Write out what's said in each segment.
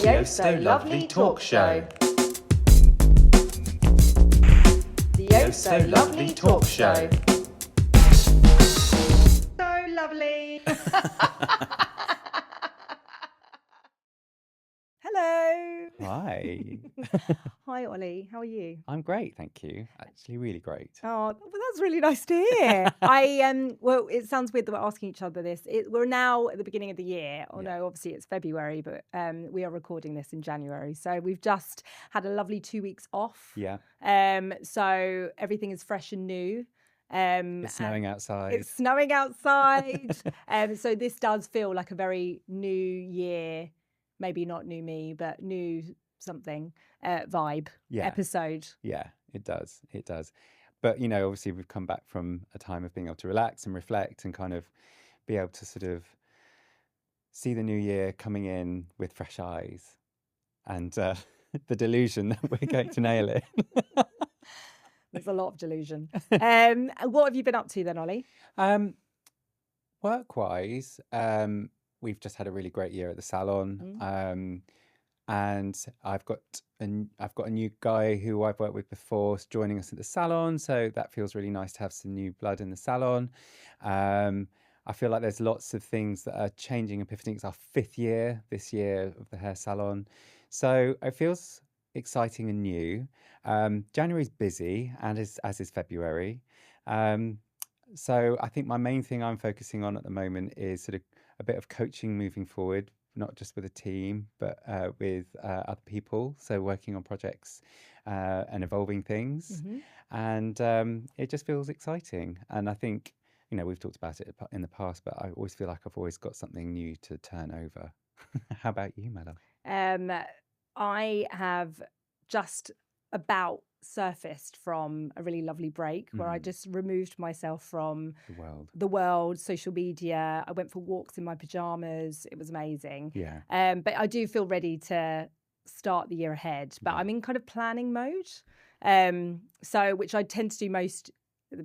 The Oh So Lovely Talk Show. The Oh So Lovely Talk Show. So lovely. Hello. Hi. Hi, Ollie. How are you? I'm great, thank you. Actually, really great. Oh, well, that's really nice to hear. Well, it sounds weird that we're asking each other this. We're now at the beginning of the year. Although obviously it's February, but we are recording this in January. So we've just had a lovely 2 weeks off. Yeah. So everything is fresh and new. It's snowing outside. It's snowing outside. So this does feel like a very new year, maybe not new me, but new something vibe episode. Yeah, it does. It does. But, you know, obviously we've come back from a time of being able to relax and reflect and kind of be able to sort of see the new year coming in with fresh eyes and the delusion that we're going to nail it. There's a lot of delusion. What have you been up to then, Ollie? Work-wise, we've just had a really great year at the salon. And I've got a new guy who I've worked with before joining us at the salon, so that feels really nice to have some new blood in the salon. I feel like there's lots of things that are changing and pivoting. It's our 5th year this year of the hair salon, so it feels exciting and new. January's busy, and as is February. So I think my main thing I'm focusing on at the moment is sort of a bit of coaching moving forward, not just with a team, but with other people. So working on projects and evolving things. And it just feels exciting. And I think, you know, we've talked about it in the past, but I always feel like I've always got something new to turn over. How about you, Mela? I have just about surfaced from a really lovely break where I just removed myself from the world, social media. I went for walks in my pajamas. It was amazing. Yeah. But I do feel ready to start the year ahead. But I'm in kind of planning mode. So which I tend to do mostly at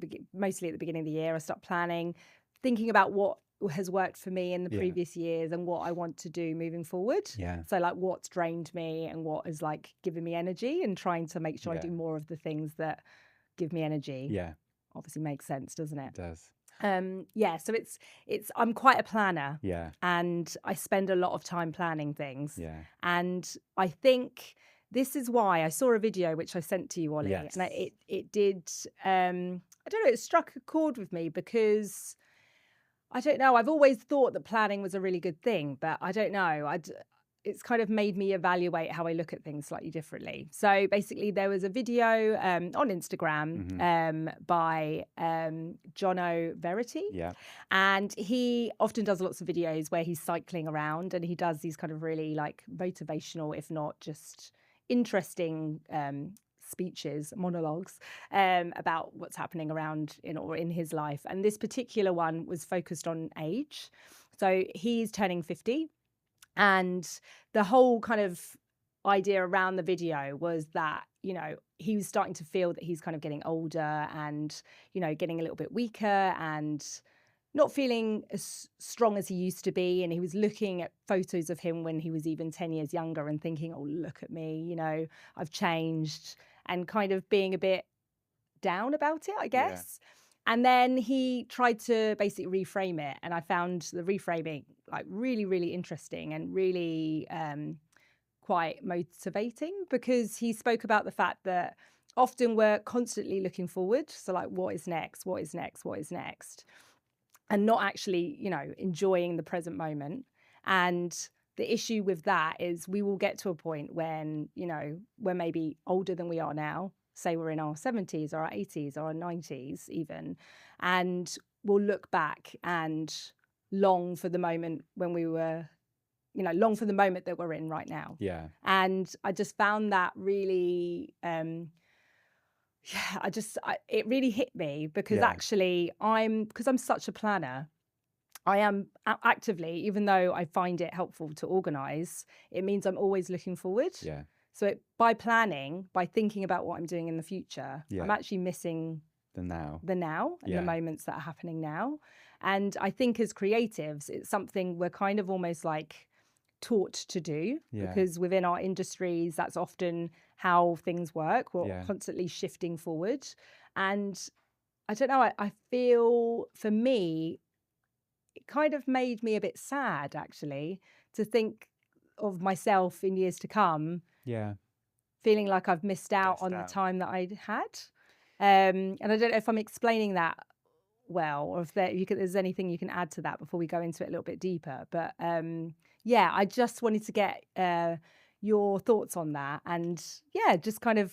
the beginning of the year. I start planning, thinking about what has worked for me in the previous years and what I want to do moving forward. Yeah. So like what's drained me and what is like giving me energy, and trying to make sure I do more of the things that give me energy. Yeah. Obviously makes sense, doesn't it? It does. So it's I'm quite a planner. Yeah. And I spend a lot of time planning things. Yeah. And I think this is why I saw a video which I sent to you, Ollie. Yes. And it did I don't know, it struck a chord with me because I don't know. I've always thought that planning was a really good thing, but I don't know. It's kind of made me evaluate how I look at things slightly differently. So basically, there was a video on Instagram by Jono Verity. Yeah. And he often does lots of videos where he's cycling around, and he does these kind of really like motivational, if not just interesting speeches, monologues about what's happening around in his life. And this particular one was focused on age. So he's turning 50, and the whole kind of idea around the video was that, you know, he was starting to feel that he's kind of getting older and, you know, getting a little bit weaker and not feeling as strong as he used to be. And he was looking at photos of him when he was even 10 years younger and thinking, oh, look at me, you know, I've changed, and kind of being a bit down about it, I guess. Yeah. And then he tried to basically reframe it. And I found the reframing like really, really interesting and really quite motivating, because he spoke about the fact that often we're constantly looking forward. So like, what is next? What is next? What is next? And not actually, you know, enjoying the present moment. And the issue with that is we will get to a point when, you know, we're maybe older than we are now. Say we're in our 70s or our 80s or our 90s even. And we'll look back and long for the moment when we were, you know, long for the moment that we're in right now. Yeah. And I just found that really... it really hit me because actually because I'm such a planner, I am actively, even though I find it helpful to organize, it means I'm always looking forward. Yeah. So by planning, by thinking about what I'm doing in the future, I'm actually missing the now and the moments that are happening now. And I think as creatives, it's something we're kind of almost like taught to do, Yeah. because within our industries, that's often how things work. We're Yeah. constantly shifting forward. And I don't know, I feel for me, it kind of made me a bit sad, actually, to think of myself in years to come Yeah. feeling like I've missed out on the time that I'd had. And I don't know if I'm explaining that well, or if there's anything you can add to that before we go into it a little bit deeper. But yeah, I just wanted to get your thoughts on that, and yeah, just kind of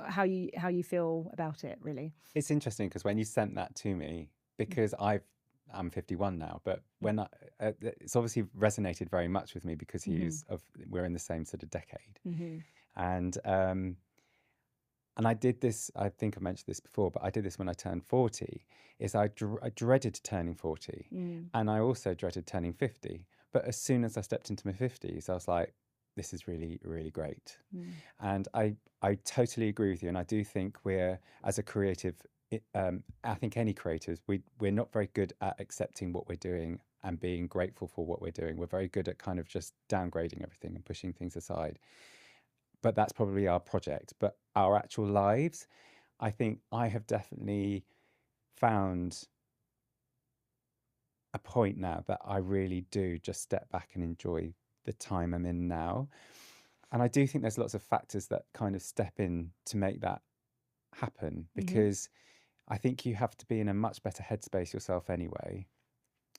how you feel about it, really. It's interesting because when you sent that to me, because I'm 51 now, but when it's obviously resonated very much with me because we're in the same sort of decade, and I did this. I think I mentioned this before, but I did this when I turned 40. Is I dreaded turning 40, and I also dreaded turning 50. But as soon as I stepped into my 50s, I was like, this is really, really great. And I totally agree with you. And I do think we're, as a creative, I think any creatives, we're not very good at accepting what we're doing and being grateful for what we're doing. We're very good at kind of just downgrading everything and pushing things aside. But that's probably our project. But our actual lives, I think I have definitely found a point now that I really do just step back and enjoy the time I'm in now. And I do think there's lots of factors that kind of step in to make that happen, because I think you have to be in a much better headspace yourself anyway.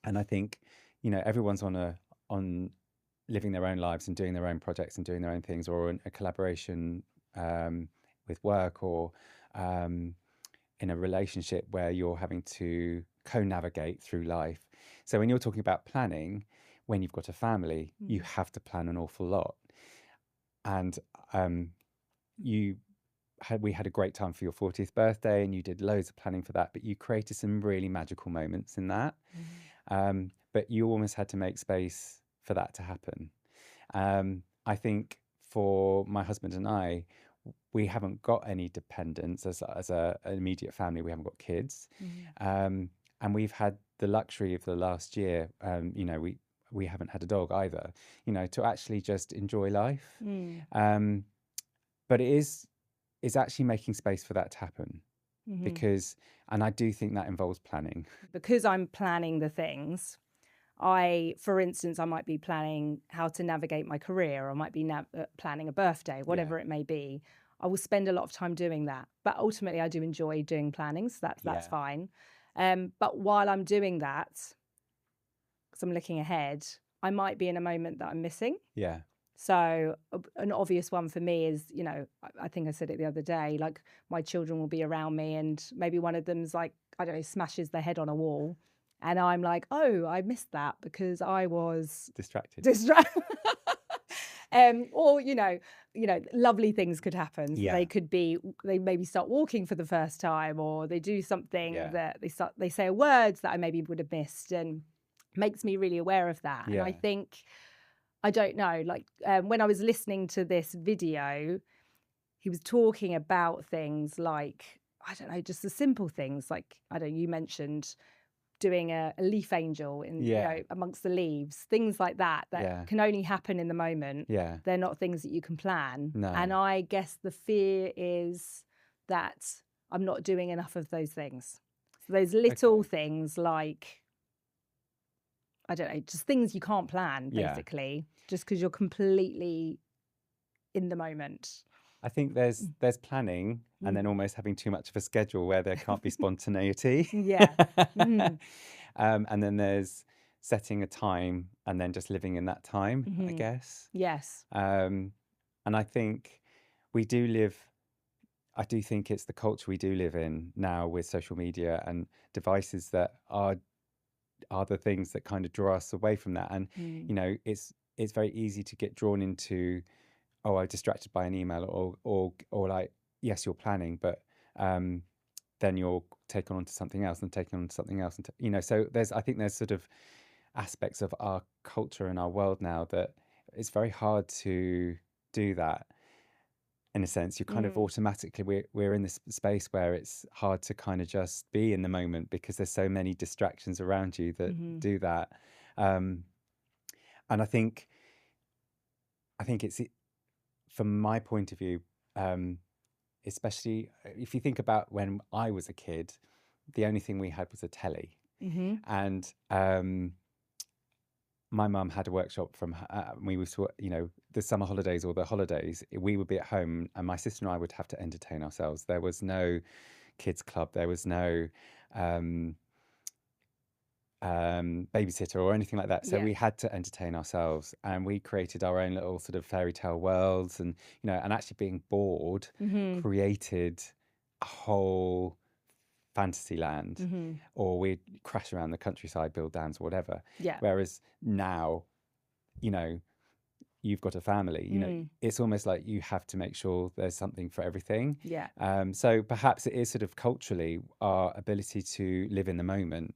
And I think, everyone's on living their own lives and doing their own projects and doing their own things, or in a collaboration with work, or in a relationship where you're having to co-navigate through life. So when you're talking about planning, when you've got a family, you have to plan an awful lot. And we had a great time for your 40th birthday, and you did loads of planning for that, but you created some really magical moments in that. But you almost had to make space for that to happen. I think for my husband and I, we haven't got any dependents as an immediate family. We haven't got kids. And we've had the luxury of the last year, we haven't had a dog either, to actually just enjoy life. But it's actually making space for that to happen, and I do think that involves planning. Because I'm planning the things, for instance, I might be planning how to navigate my career, or I might be planning a birthday, whatever it may be. I will spend a lot of time doing that. But ultimately, I do enjoy doing planning, so that's fine. But while I'm doing that, because I'm looking ahead, I might be in a moment that I'm missing. Yeah. So an obvious one for me is, I think I said it the other day, like my children will be around me and maybe one of them's like, I don't know, smashes their head on a wall. And I'm like, oh, I missed that because I was distracted. Or, lovely things could happen. Yeah. They maybe start walking for the first time, or they do something that they say a word that I maybe would have missed, and makes me really aware of that. Yeah. And I think, I don't know, like when I was listening to this video, he was talking about things like, I don't know, just the simple things like, I don't know, you mentioned doing a leaf angel amongst the leaves, things like that can only happen in the moment. Yeah. They're not things that you can plan. No. And I guess the fear is that I'm not doing enough of those things. So those little things like, I don't know, just things you can't plan, basically, just because you're completely in the moment. I think there's planning and then almost having too much of a schedule where there can't be spontaneity. Yeah. And then there's setting a time and then just living in that time, I guess. Yes. And I think I do think it's the culture we do live in now with social media and devices that are the things that kind of draw us away from that. And, it's very easy to get drawn into, I'm distracted by an email, or like, yes, you're planning, but then you're taken on to something else and taken on to something else. And, so I think there's sort of aspects of our culture and our world now that it's very hard to do that. In a sense, you're kind of automatically, we're in this space where it's hard to kind of just be in the moment because there's so many distractions around you that do that. And I think I think it's, from my point of view, especially if you think about when I was a kid, the only thing we had was a telly. And my mum had a workshop from we was, the summer holidays or the holidays, we would be at home and my sister and I would have to entertain ourselves. There was no kids club, there was no babysitter or anything like that, so we had to entertain ourselves, and we created our own little sort of fairy tale worlds, and and actually being bored created a whole fantasy land. Or we'd crash around the countryside, build dams or whatever. Whereas now, you've got a family, it's almost like you have to make sure there's something for everything. So perhaps it is sort of culturally our ability to live in the moment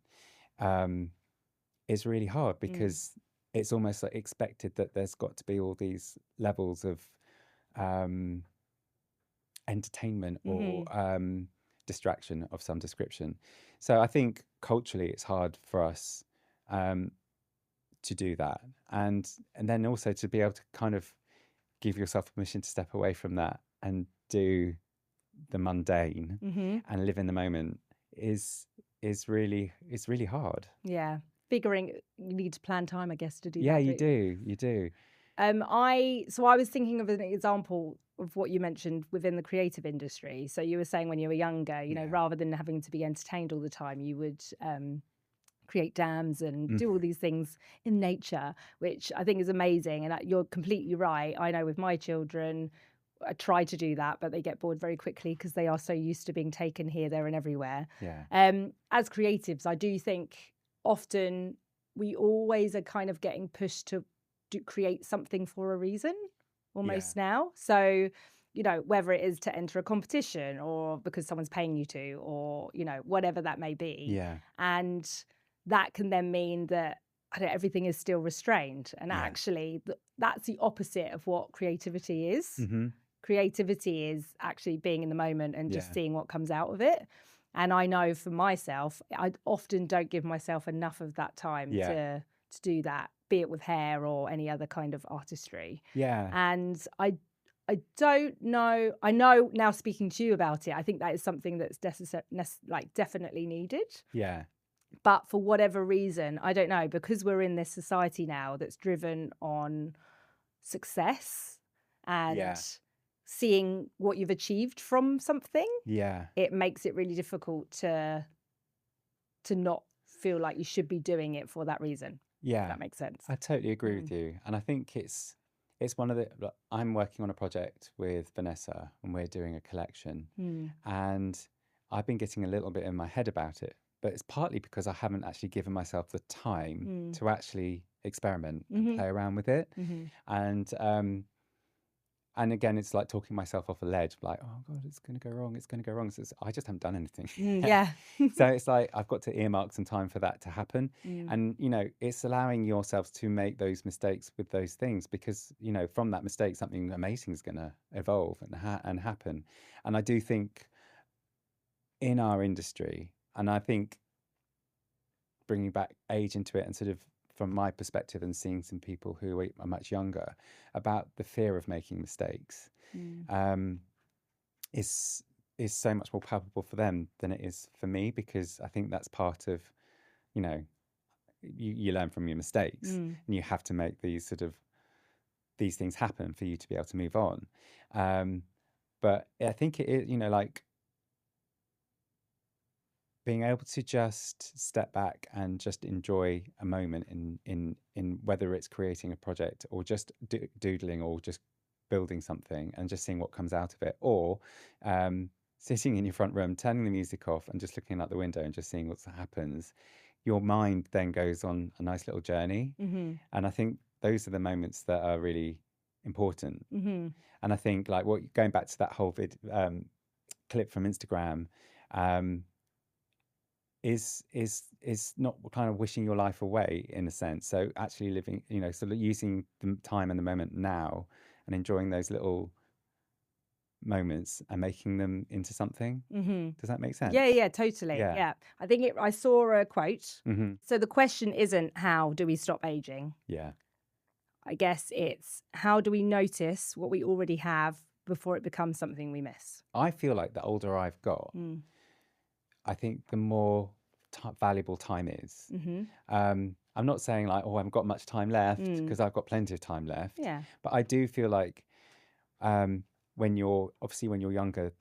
is really hard, because it's almost like expected that there's got to be all these levels of entertainment or distraction of some description. So I think culturally it's hard for us to do that, and then also to be able to kind of give yourself permission to step away from that and do the mundane and live in the moment is really hard. Figuring you need to plan time, I guess, to do that. Yeah, you do. I was thinking of an example of what you mentioned within the creative industry. So you were saying when you were younger, rather than having to be entertained all the time, you would create dams and do all these things in nature, which I think is amazing. And you're completely right. I know with my children, I try to do that, but they get bored very quickly because they are so used to being taken here, there, and everywhere. As creatives, I do think often we always are kind of getting pushed to create something for a reason almost now. So, whether it is to enter a competition or because someone's paying you to, or, whatever that may be. And that can then mean that everything is still restrained. And actually, that's the opposite of what creativity is. Creativity is actually being in the moment and just seeing what comes out of it. And I know for myself, I often don't give myself enough of that time to do that, be it with hair or any other kind of artistry. And I don't know. I know now, speaking to you about it, I think that is something that's definitely needed. But for whatever reason, I don't know, because we're in this society now that's driven on success and seeing what you've achieved from something, it makes it really difficult to not feel like you should be doing it for that reason. If that makes sense. I totally agree with you, and I think it's one of the. I'm working on a project with Vanessa, and we're doing a collection, and I've been getting a little bit in my head about it, but it's partly because I haven't actually given myself the time to actually experiment and play around with it, and again, it's like talking myself off a ledge, like, oh God, it's going to go wrong. So I just haven't done anything. So it's like, I've got to earmark some time for that to happen. And, it's allowing yourself to make those mistakes with those things, because, from that mistake, something amazing is going to evolve and happen. And I do think in our industry, and I think bringing back age into it and sort of from my perspective and seeing some people who are much younger, about the fear of making mistakes is so much more palpable for them than it is for me, because I think that's part of, you learn from your mistakes and you have to make these things happen for you to be able to move on. But I think it is, like being able to just step back and just enjoy a moment in whether it's creating a project or just doodling or just building something and just seeing what comes out of it, or sitting in your front room, turning the music off and just looking out the window and just seeing what happens. Your mind then goes on a nice little journey. And I think those are the moments that are really important. And I think, like, going back to that whole clip from Instagram, is not kind of wishing your life away in a sense. So actually living, sort of using the time and the moment now and enjoying those little moments and making them into something. Does that make sense? Yeah, totally. Yeah. I think I saw a quote. So the question isn't how do we stop aging? I guess it's how do we notice what we already have before it becomes something we miss? I feel like the older I've got, I think the more valuable time is. I'm not saying like, oh, I haven't got much time left, because I've got plenty of time left. Yeah. But I do feel like when you're younger,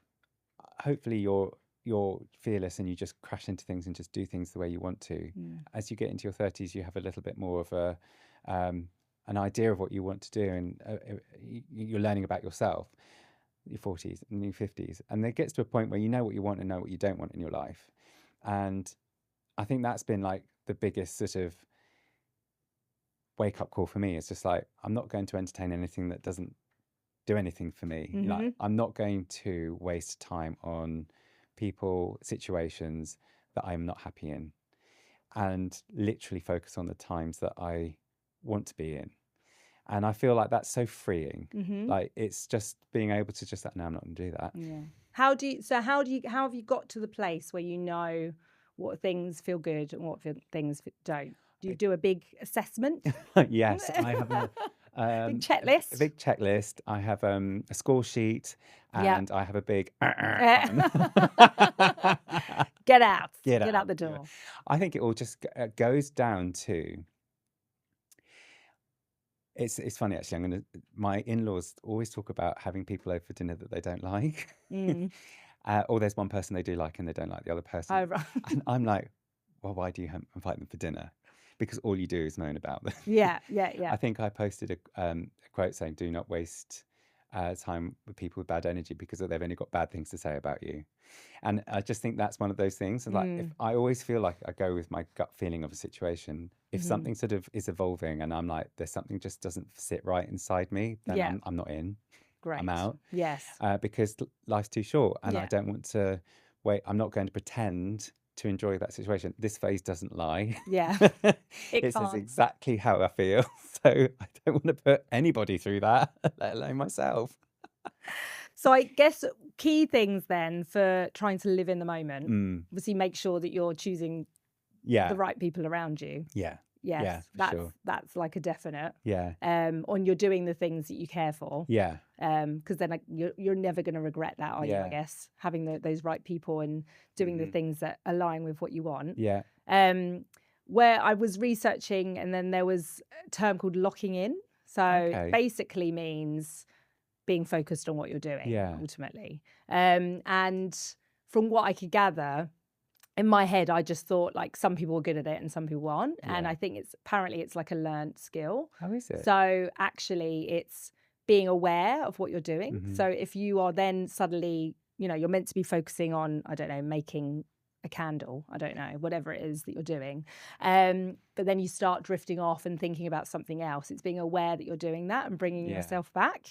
hopefully you're fearless and you just crash into things and just do things the way you want to. As you get into your 30s, you have a little bit more of an idea of what you want to do, and you're learning about yourself. Your 40s and your 50s, and it gets to a point where you know what you want and know what you don't want in your life. And I think that's been like the biggest sort of wake up call for me. It's just like, I'm not going to entertain anything that doesn't do anything for me. Like, I'm not going to waste time on people, situations that I'm not happy in, and literally focus on the times that I want to be in. And I feel like that's so freeing. Like, it's just being able to just like, no, I'm not going to do that. Yeah. How have you got to the place where you know what things feel good and what things don't? Do you do a big assessment? Yes, I have a big checklist. A big checklist. I have a score sheet, and I have a big Get out. Get out the Yeah. door. I think it all just goes down to. It's funny actually. My in-laws always talk about having people over for dinner that they don't like. Or there's one person they do like and they don't like the other person. Oh, right. And I'm like, well, why do you invite them for dinner? Because all you do is moan about them. Yeah. I think I posted a quote saying, "Do not waste time with people with bad energy, because they've only got bad things to say about you." And I just think that's one of those things. And like, if I always feel like I go with my gut feeling of a situation. If something sort of is evolving and I'm like, there's something just doesn't sit right inside me, then I'm not in. Great. I'm out. Yes. Because life's too short, and Yeah. I don't want to wait. I'm not going to pretend to enjoy that situation. This phase doesn't lie. Yeah. It says exactly how I feel. So I don't want to put anybody through that, let alone myself. So I guess key things then for trying to live in the moment, obviously make sure that you're choosing the right people around you. Yeah. Yes, Yeah, sure. that's like a definite. Yeah. On you're doing the things that you care for. Yeah. Because then you're never going to regret that, are you? I Yeah. guess having those right people and doing the things that align with what you want. Yeah. Where I was researching, and then there was a term called locking in. So basically means being focused on what you're doing. Ultimately, and from what I could gather. In my head, I just thought like some people are good at it and some people aren't. And I think apparently it's like a learned skill. How is it? So actually it's being aware of what you're doing. So if you are then suddenly, you're meant to be focusing on, I don't know, making a candle, I don't know, whatever it is that you're doing. But then you start drifting off and thinking about something else. It's being aware that you're doing that and bringing yourself back.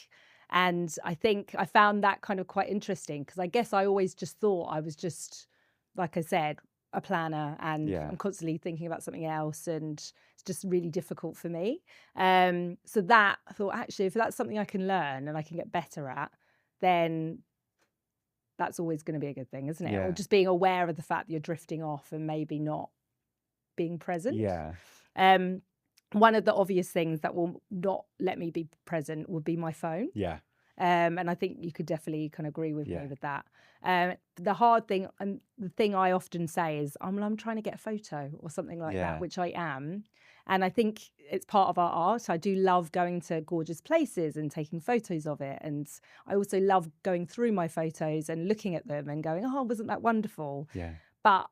And I think I found that kind of quite interesting, because I guess I always just thought I was just, like I said, a planner, and I'm constantly thinking about something else, and it's just really difficult for me. So that I thought, actually, if that's something I can learn and I can get better at, then that's always going to be a good thing, isn't it? Or just being aware of the fact that you're drifting off and maybe not being present. Yeah. One of the obvious things that will not let me be present would be my phone. Yeah. And I think you could definitely kind of agree with me with that. The hard thing, and the thing I often say is, I'm trying to get a photo or something like that, which I am. And I think it's part of our art. I do love going to gorgeous places and taking photos of it. And I also love going through my photos and looking at them and going, oh, wasn't that wonderful? Yeah. But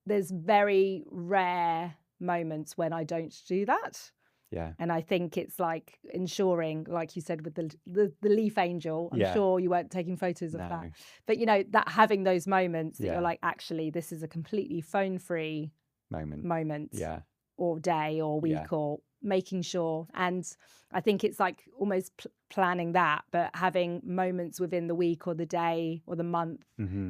there's very rare moments when I don't do that. Yeah. And I think it's like ensuring, like you said, with the leaf angel, I'm sure you weren't taking photos of that. But, that having those moments that you're like, actually, this is a completely phone-free moment. Yeah. Or day or week, or making sure. And I think it's like almost planning that, but having moments within the week or the day or the month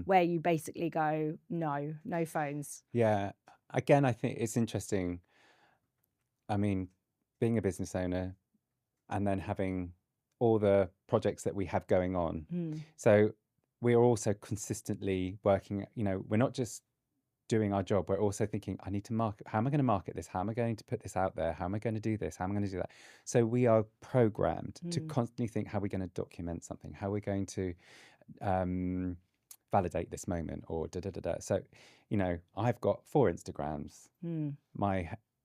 where you basically go, no phones. Yeah. Again, I think it's interesting. I mean, being a business owner and then having all the projects that we have going on. So we are also consistently working, we're not just doing our job, we're also thinking, I need to market. How am I going to market this? How am I going to put this out there? How am I going to do this? How am I going to do that? So we are programmed to constantly think, how are we going to document something? How are we going to validate this moment, or da da da da. So, you know, I've got 4 Instagrams.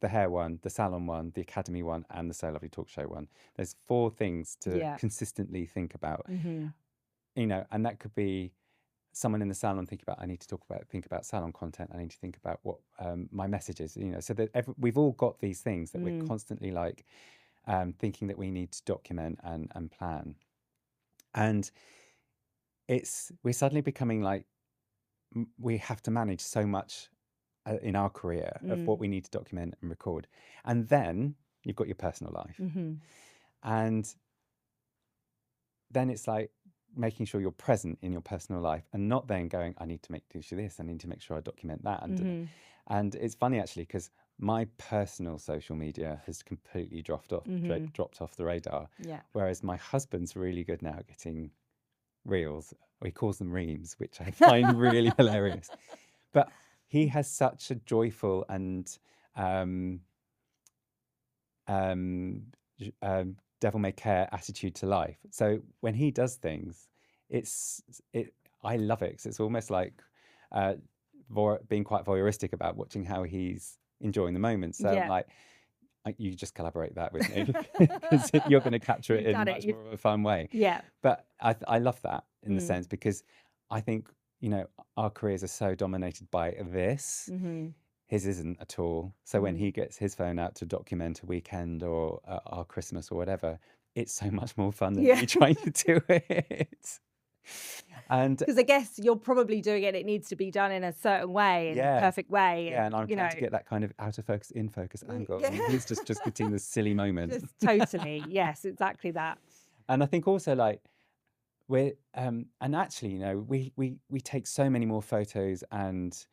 The hair one, the salon one, the academy one, and the So Lovely talk show one. There's 4 things to consistently think about. You know, and that could be someone in the salon think about salon content. I need to think about what my message is, you know, so that we've all got these things that we're constantly like thinking that we need to document and plan. And we're suddenly becoming like, we have to manage so much in our career of what we need to document and record. And then you've got your personal life. And then it's like making sure you're present in your personal life and not then going, I need to do this, I need to make sure I document that. And it's funny actually, because my personal social media has completely dropped off the radar. Whereas my husband's really good now at getting reels, or he calls them reams, which I find really hilarious. But he has such a joyful and devil may care attitude to life. So when he does things, I love it, because it's almost like being quite voyeuristic about watching how he's enjoying the moment. So I'm like, you just collaborate that with me, because you're going to capture it in much more of a fun way. But I love that in the sense, because I think, you know, our careers are so dominated by this. His isn't at all. So when he gets his phone out to document a weekend or our Christmas or whatever, it's so much more fun than me trying to do it. And because I guess you're probably doing it needs to be done in a certain way, in a perfect way. And I'm trying to get that kind of out of focus, in focus angle. And he's just getting this silly moment. Just totally. Yes, exactly that. And I think also, like, we're and actually, you know, we take so many more photos, and,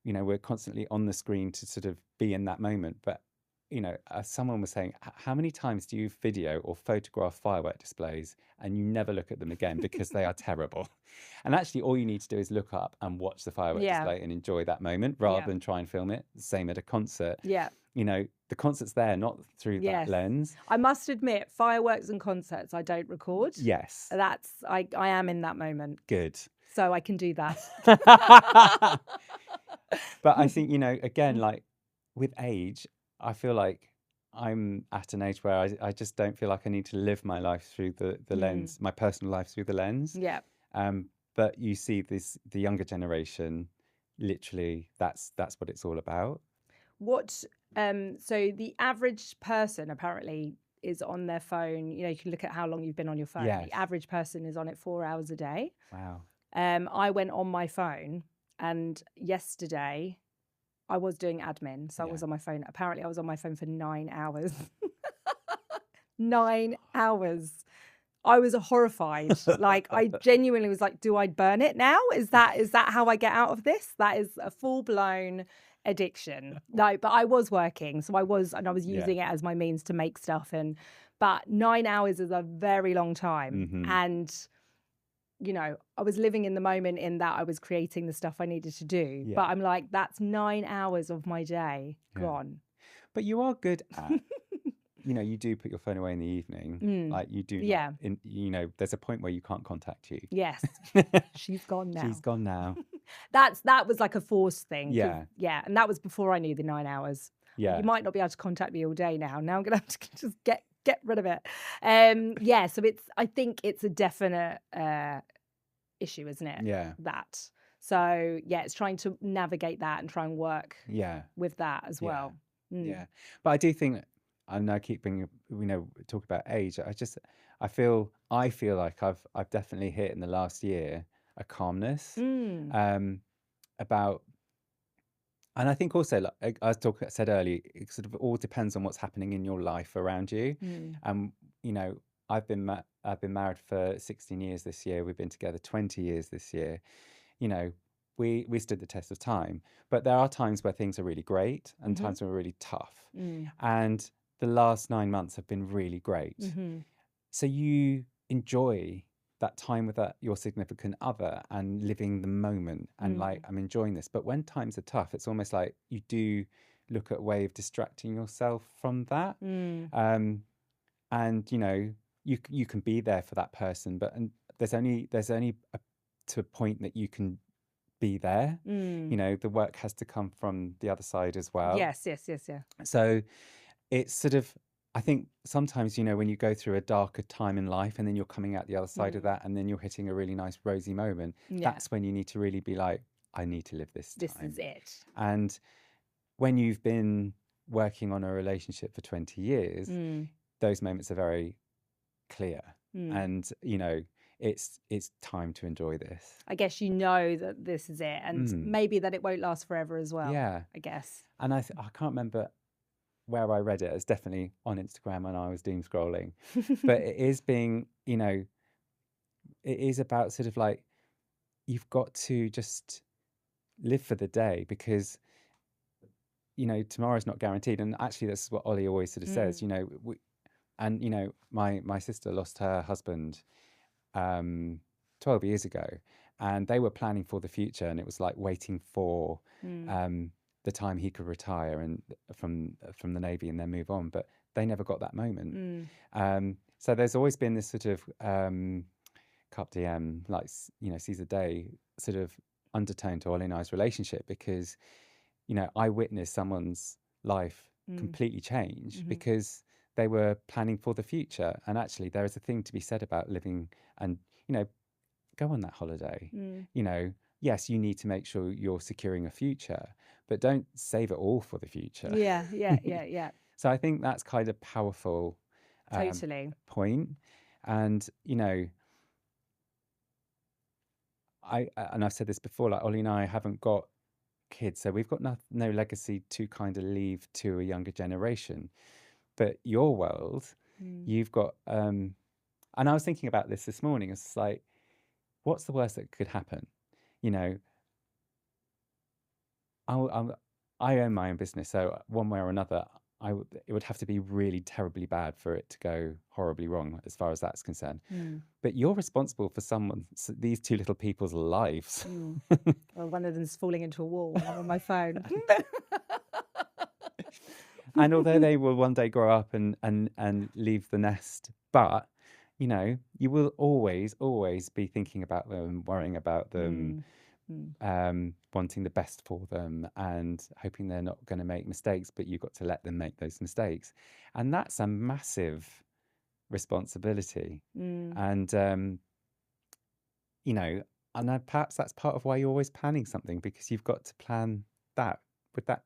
you know, we're constantly on the screen to sort of be in that moment. But, you know, someone was saying, how many times do you video or photograph firework displays and you never look at them again because they are terrible? And actually, all you need to do is look up and watch the firework display and enjoy that moment, rather than try and film it. Same at a concert. You know, the concert's there, not through that lens. I must admit, fireworks and concerts I don't record. I am in that moment. Good. So I can do that. But I think, you know, again, like with age, I feel like I'm at an age where I just don't feel like I need to live my life through the lens, my personal life through the lens. But you see the younger generation, literally, that's what it's all about. So the average person apparently is on their phone. You know, you can look at how long you've been on your phone. The average person is on it 4 hours a day. Wow. I went on my phone, and yesterday I was doing admin, so I was on my phone. Apparently I was on my phone for 9 hours. 9 hours. I was horrified. Like, I genuinely was like, do I burn it now? Is that how I get out of this? That is a full-blown addiction. No, but I was working, so I was using it as my means to make stuff. But 9 hours is a very long time. And, you know, I was living in the moment in that I was creating the stuff I needed to do. But I'm like, that's 9 hours of my day gone. But you are good at, you know, you do put your phone away in the evening. Like you do. You know, there's a point where you can't contact you. Yes. She's gone now. She's gone now. That was like a forced thing. Yeah. And that was before I knew the 9 hours. You might not be able to contact me all day now. Now I'm going to have to just get rid of it. So I think it's a definite issue, isn't it? That. So it's trying to navigate that and try and work with that as well. But I do think, I now keep bringing, you know, talk about age. I feel like I've definitely hit in the last year a calmness about, and I think also, like I said earlier, it sort of all depends on what's happening in your life around you. You know, I've been married for 16 years this year. We've been together 20 years this year. You know, we stood the test of time, but there are times where things are really great and times where are really tough. And the last 9 months have been really great. So you enjoy that time with your significant other and living the moment and like, I'm enjoying this. But when times are tough, it's almost like you do look at a way of distracting yourself from that. And you know, you can be there for that person, but there's only to a point that you can be there. You know, the work has to come from the other side as well. Yes. So it's sort of, I think sometimes, you know, when you go through a darker time in life and then you're coming out the other side of that and then you're hitting a really nice rosy moment, that's when you need to really be like, I need to live this time. This is it. And when you've been working on a relationship for 20 years, those moments are very clear. And, you know, it's time to enjoy this. I guess you know that this is it, and maybe that it won't last forever as well. Yeah. I guess. And I can't remember where I read it. It's definitely on Instagram when I was doom scrolling. But it is being, you know, it is about sort of like, you've got to just live for the day, because, you know, tomorrow's not guaranteed. And actually, this is what Ollie always sort of says, you know, and, you know, my sister lost her husband 12 years ago, and they were planning for the future, and it was like waiting for the time he could retire and from the Navy and then move on, but they never got that moment. So there's always been this sort of carpe diem, like, you know, seize the day sort of undertone to Ollie and I's relationship, because, you know, I witnessed someone's life completely change because they were planning for the future. And actually, there is a thing to be said about living and, you know, go on that holiday. You know, yes, you need to make sure you're securing a future, but don't save it all for the future. Yeah. So I think that's kind of powerful Totally. point. And, you know, I've said this before, like Ollie and I haven't got kids, so we've got no legacy to kind of leave to a younger generation. But your world, you've got, and I was thinking about this morning. It's like, what's the worst that could happen? You know, I own my own business, so one way or another, it would have to be really terribly bad for it to go horribly wrong, as far as that's concerned. But you're responsible for these two little people's lives. Well, one of them's falling into a wall when I'm on my phone. And although they will one day grow up and leave the nest, but, you know, you will always be thinking about them, worrying about them, wanting the best for them, and hoping they're not going to make mistakes, but you've got to let them make those mistakes. And that's a massive responsibility. And, you know, and perhaps that's part of why you're always planning something, because you've got to plan that. Would that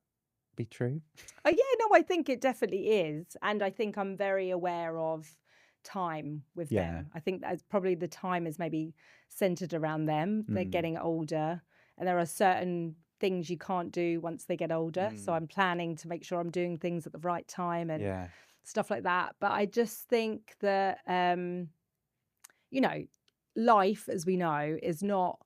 be true? Yeah, no, I think it definitely is. And I think I'm very aware of time with them. I think that's probably the time is maybe centered around them. They're getting older, and there are certain things you can't do once they get older. So I'm planning to make sure I'm doing things at the right time and stuff like that. But I just think that, you know, life, as we know, is not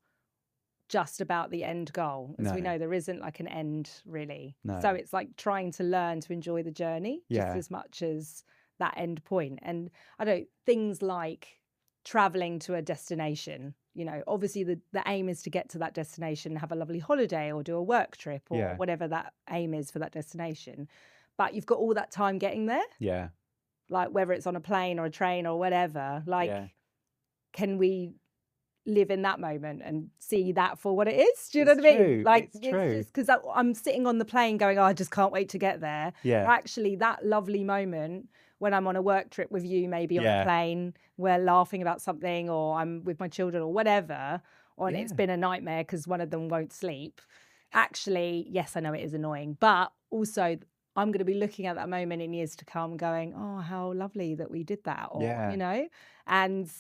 just about the end goal. As we know, there isn't like an end, really. So it's like trying to learn to enjoy the journey just as much as that end point. And I don't, things like traveling to a destination, you know, obviously the aim is to get to that destination, have a lovely holiday or do a work trip or whatever that aim is for that destination. But you've got all that time getting there. Like whether it's on a plane or a train or whatever, like, can we live in that moment and see that for what it is? Do you know what I mean? Like, it's just because I'm sitting on the plane going, oh, I just can't wait to get there. Actually, that lovely moment when I'm on a work trip with you, maybe on a plane, we're laughing about something, or I'm with my children or whatever, or it's been a nightmare because one of them won't sleep. Actually, yes, I know it is annoying, but also I'm going to be looking at that moment in years to come going, oh, how lovely that we did that, or, you know, and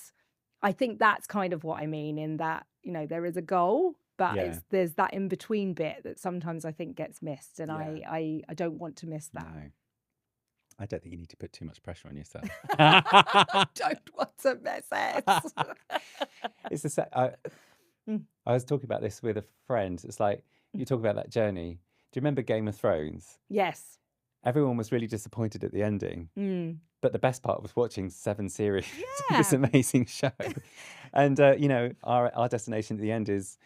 I think that's kind of what I mean in that, you know, there is a goal, but there's that in between bit that sometimes I think gets missed, and I don't want to miss that. No. I don't think you need to put too much pressure on yourself. I don't want to miss it. It's the I was talking about this with a friend. It's like, you talk about that journey. Do you remember Game of Thrones? Yes. everyone was really disappointed at the ending. Mm. But the best part was watching 7 series of Yeah. this amazing show. And you know, our destination at the end is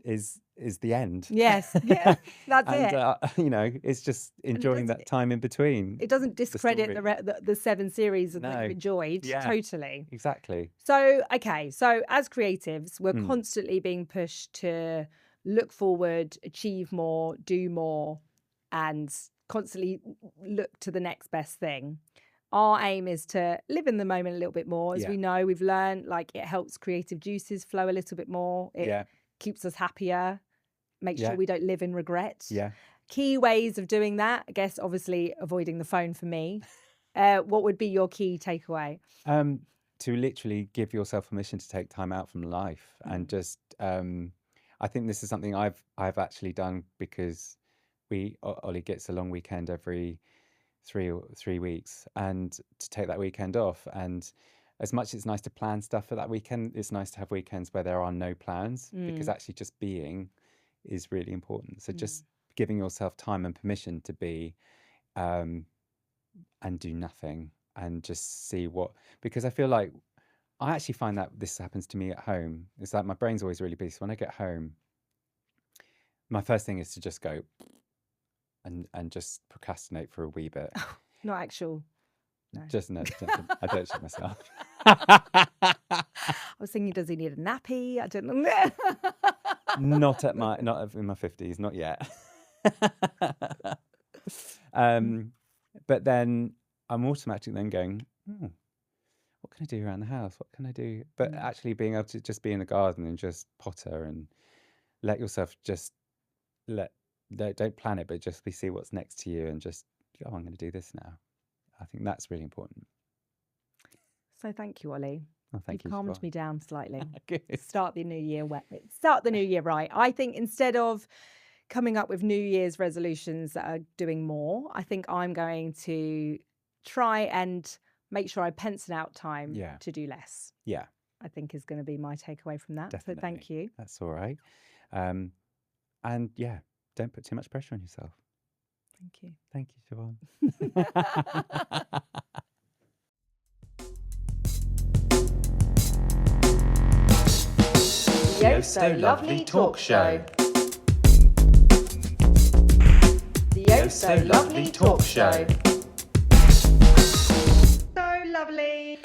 the end. Yes. Yeah. That's And it. you know, it's just enjoying that time in between. It doesn't discredit story. the 7 series that No. you've enjoyed. Yeah. Totally. Exactly. So, okay. So as creatives, we're Mm. constantly being pushed to look forward, achieve more, do more, and constantly look to the next best thing. Our aim is to live in the moment a little bit more. As Yeah. we know, we've learned, like, it helps creative juices flow a little bit more. It Yeah. keeps us happier, make sure Yeah. we don't live in regret. Yeah. Key ways of doing that, I guess, obviously avoiding the phone for me. What would be your key takeaway? To literally give yourself permission to take time out from life and just I think this is something I've actually done because Ollie gets a long weekend every 3 weeks, and to take that weekend off. And as much as it's nice to plan stuff for that weekend, it's nice to have weekends where there are no plans, because actually just being is really important. So just giving yourself time and permission to be and do nothing and just see what, because I feel like I actually find that this happens to me at home. It's like my brain's always really busy. So when I get home, my first thing is to just go and just procrastinate for a wee bit. Not actual. No. Just no, I don't shit myself. I was thinking, does he need a nappy? I don't know. Not in my 50s, not yet. But then I'm automatically then going, what can I do around the house? What can I do? But actually being able to just be in the garden and just potter and let yourself just don't plan it, but just see what's next to you and just, I'm going to do this now. I think that's really important. So thank you, Ollie. Oh, thank you. You've calmed me down slightly. Good. Start the new year Start the new year right. I think instead of coming up with New Year's resolutions that are doing more, I think I'm going to try and make sure I pencil out time to do less. Yeah. I think is going to be my takeaway from that. Definitely. So thank you. That's all right. And yeah, don't put too much pressure on yourself. Thank you. Thank you, Siobhan. The Oh So Lovely Talk Show. The Oh So Lovely Talk Show. So lovely.